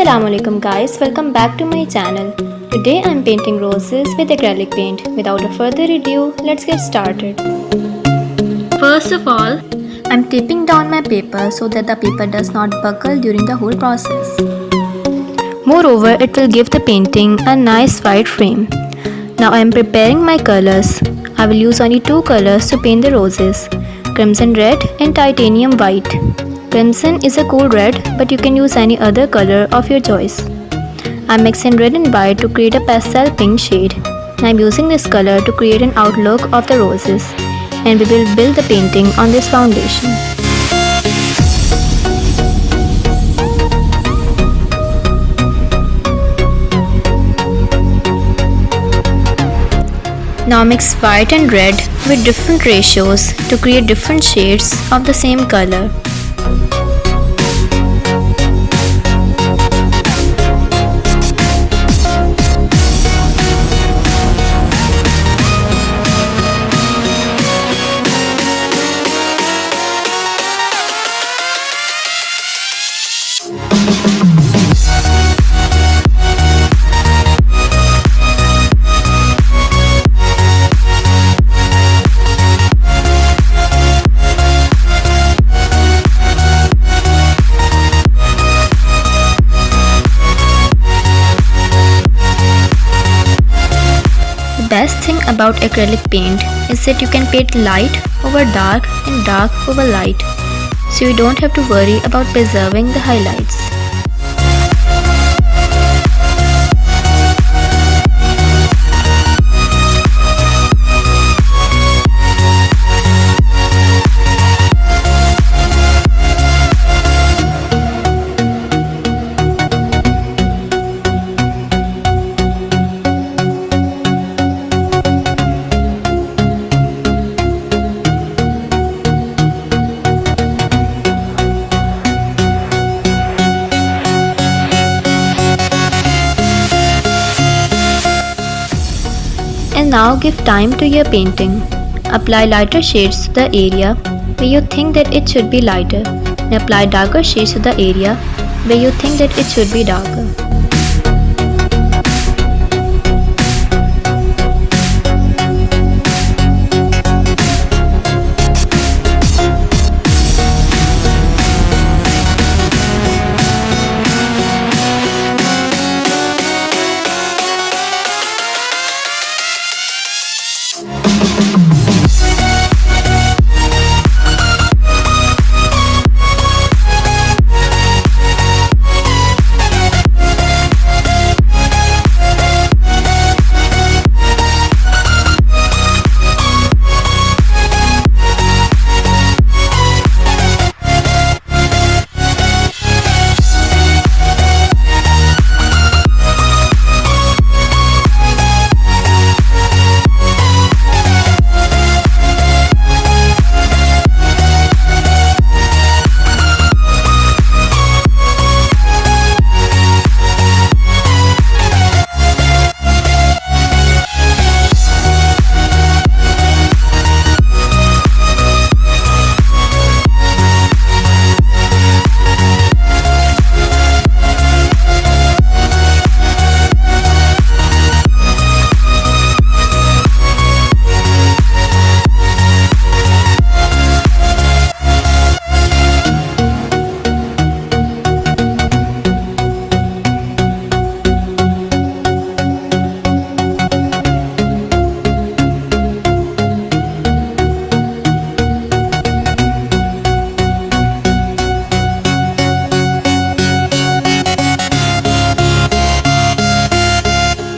Assalamualaikum guys, welcome back to my channel. Today I'm painting roses with acrylic paint. Without a further ado, let's get started. First of all, I'm taping down my paper so that the paper does not buckle during the whole process. Moreover, it will give the painting a nice wide frame. Now I am preparing my colors. I will use only two colors to paint the roses, Crimson Red and Titanium White. Crimson is a cool red, but you can use any other color of your choice. I'm mixing red and white to create a pastel pink shade. I'm using this color to create an outlook of the roses, and we will build the painting on this foundation. Now mix white and red with different ratios to create different shades of the same color. The best thing about acrylic paint is that you can paint light over dark and dark over light, so you don't have to worry about preserving the highlights. And now give time to your painting. Apply lighter shades to the area where you think that it should be lighter, and apply darker shades to the area where you think that it should be darker.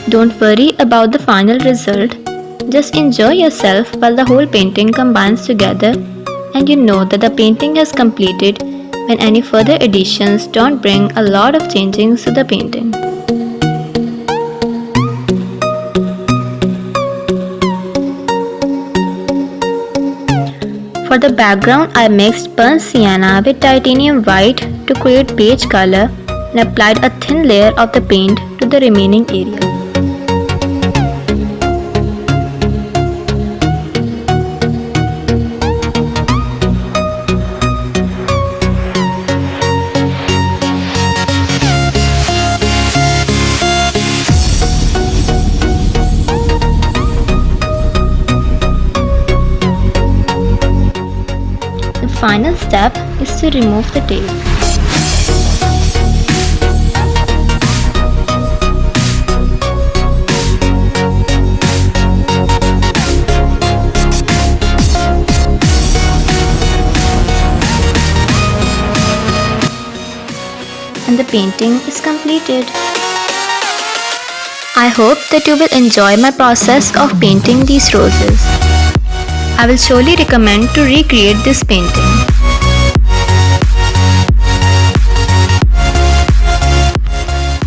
Don't worry about the final result, just enjoy yourself while the whole painting combines together, and you know that the painting has completed when any further additions don't bring a lot of changings to the painting. For the background, I mixed burnt sienna with titanium white to create beige color and applied a thin layer of the paint to the remaining area. final step is to remove the tape. And the painting is completed. I hope that you will enjoy my process of painting these roses. I will surely recommend to recreate this painting.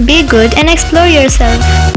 Be good and explore yourself.